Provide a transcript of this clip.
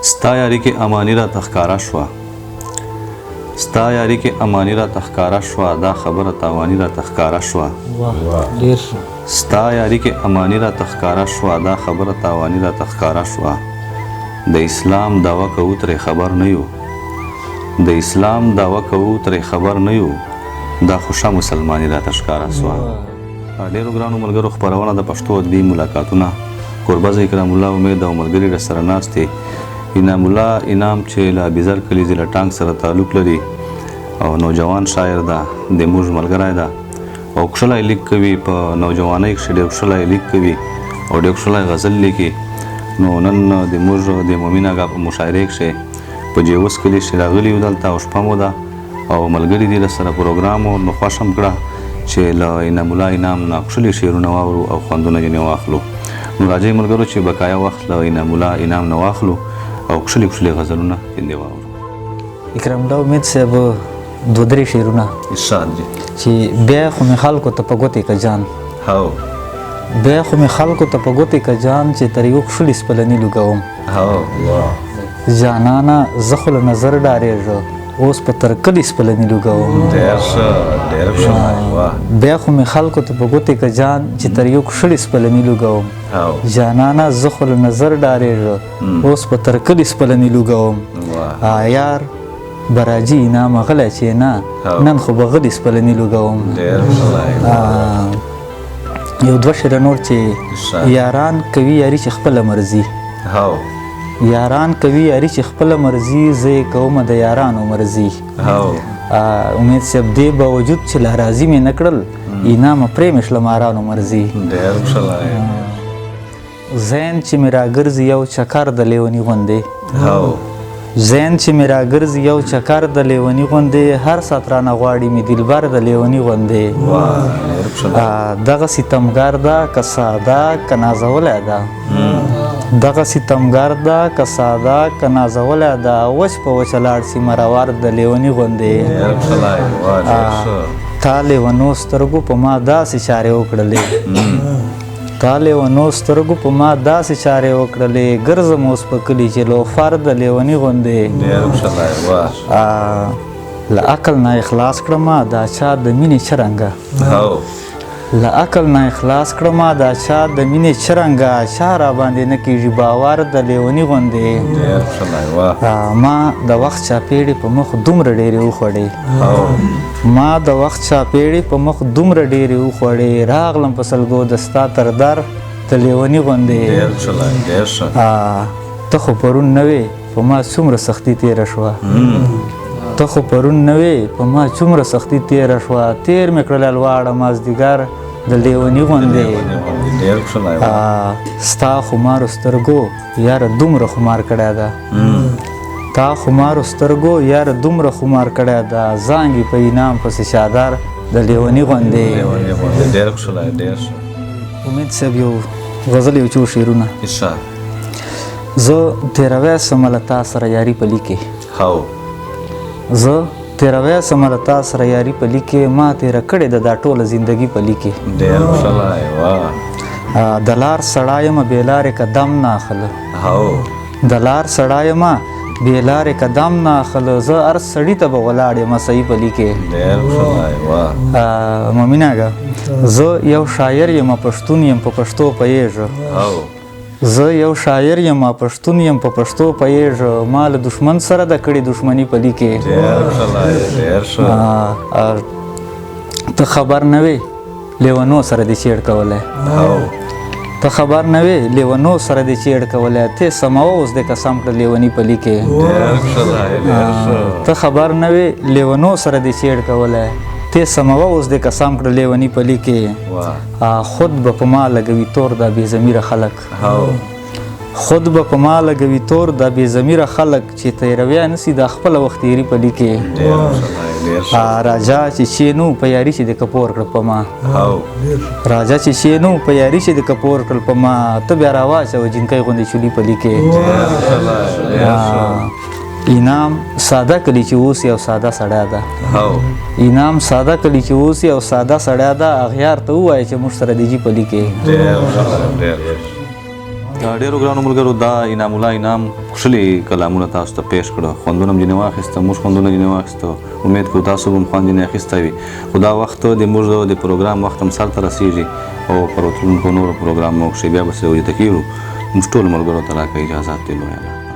ستا یاری کې امانی را تخکارا شوه ستا یاری کې امانی را تخکارا شوه دا خبره تاوانی را تخکارا شوه ډیر ستا یاری کې امانی را تخکارا شوه دا خبره تاوانی را تخکارا شوه د اسلام دعوه کوو ترې خبر نه یو د اسلام دعوه کوو ترې خبر نه یو دا خوشه مسلمانی را تشکارا شوه ډیرو ګرانو ملګرو خپرونه د پښتو ادبي ملاقاتونه کوربه اکرام الله امید او ملګري راسره ناست دي انعام الله انعام چې له ابيزر کلي ضلع ټانګ سره تعلق لري او نوجوان شاعر ده د موږ ملګری ده او کښلی لیک کوي په نوجوانۍ کښې ډېر کښلی لیک کوي او ډېر کښلی غزل لیکي نو نن د موږ د مومین اکا په مشاعرې کښې په جیوس کلي کښې راغلي یو دلته او شپه مو ده او ملګري دي راسره پروګرام و نو خوښ هم کړه چې له انعام الله انعام نه کښلي شعرونه واورو او خوندونه ځینې واخلو نو راځئ ملګرو چې بقایا وخت له انعام الله انعام نه واخلو او کښلي غزلونه ځینې واورو اکرام الله امید صاحب دوه درې شعرونه ارشاد دي چې بیا خو مې خلکو ته په ګوتې که جان هو بیا خو مې خلکو ته په ګوتې که جان چې تر یو کښلي سپلني لوګوم هو جانانه زه خو له نظر ډارېږه اوس په تر کلي سپلني لوګوم ډېر ښه بیا خو مې خلکو ته په ګوتې که جان چې تر یو کښلي سپلني لوګوم جانانه زه خو له نظر ډارېږه اوس په تر کلي سپلني لوګوم یار براجي انعام غلی چې نه نن خو به غلي سپلني لوګوم یو دوه شعره نور چې یاران کوي یاري چې خپله مرضي یاران کوي یاري چې خپله مرضي زه یې کومه د یارانو مرضي امید صاحب دې باوجود چې له راضي مې نه کړل انعامه پرې مې شله مارانو مرضي ذهن چې مې راګرځي یو چکر د لیوني غوندې ذهن چې مې راګرځي یو چکر د لیوني غوندې هر ساعت رانه غواړي مې دلبر د لیوني غوندې دغه ستمګر ده که ساده که نازولی ده دغه ستمګر ده که ساده که نازولی ده وچ په وچه لاړ سي مروار د لیوني غوندې تا لیونو سترګو په ما داسې چارې وکړلې تا لیونو سترګو په ما داسې چارې وکړلې ګرځم اوس په کلي چې لوفر د لیوني غوندې له عقل نه اخلاص کړمه دا چا د مینې چرنګه له عقل نه اخلاص کړمه دا چا د مینې چرنګه چا را باندې نه کېږي باور د لیوني غوندې ما د وخت چاپېړې په مخ دومره ډېرې وخوړې ما د وخت چاپېړې په مخ دومره ډېرې وخوړې راغلم په سلګو د ستا تر در د لیوني غوندې ته خو پرون نه وې په ما څومره سختي تېره شوه ته خو پرون نه وې په ما څومره سختي تېره شوه تېر مې کړله لواړه مازدیګر د لیوني غوندې ستا خمارو سترګو یاره دومره خمار کړی ده تا خمارو سترګو یاره دومره خمار کړی ده زانګې په انعام پسې شادر د لیوني غوندې امید صاحب یو غزل یو څو شعرونه زه تېروی سمه له تا سره یاري په لیکې زه تېروی سمه له تا سره یاري په لیکې ما تېره کړې ده دا ټوله زندګي په لیکې د لار سړی یمه بې لارې قدم نه اخله د لار سړی یمه بې لارې قدم نه اخله زه هر سړي ته به ولاړ یمه صحیح په لیکې مومین اکا زه یو شاعر یمه پښتون یم په پښتو پوهېږه زه یو شاعر یم پښتون یم په پښتو پوهېږه ما له دښمن سره د کړې دښمني په لیکې ته خبر نه وې لیونو سره دې چیړ کولی ته خبر نه وې لیونو سره دې چیړ کولی ته سموه اوس دې قسم کړه لیوني په لیکې ته خبر نه وې لیونو سره دې چیړ کولی ته سموه اوس دې قسم کړه لیوني په لیکې خود به په ما لګوي تور دا بې ضمیره خلک خود به په ما لګوي تور دا بې ضمیره خلک چې تېروی نسي دا خپله وخت تېري په لیکې راجا چې شینو په یاري چې د کپور کړ په ما راجا چې شینو په یاري چې د کپور کړ په ما ته بیا راواچوه جنکۍ غوندې چولي په لیکې انعام ساده کلی چې اوس یو ساده سړی ده انعام ساده کلی چې اوس یو ساده سړی ده اغیار ته ووایه چې موږ سره د جي په لیکې ډېرو ګرانو ملګرو دا انعام الله انعام ښکلي کلامونه تاسو ته پیش کړه، خوندونه هم ځینې واخیسته، موږ خوندونه ځینې واخیسته، امید کوو تاسو به هم خوند ځینې اخیستی وي. خو دا وخت د موږ د پروګرام وخت هم سرته رسېږي او په راتلونکو نورو پروګرامونو کښې بیا به سره وجته کېږو. موږ ټولو ملګرو ته راکړه اجازات دی لویه الله.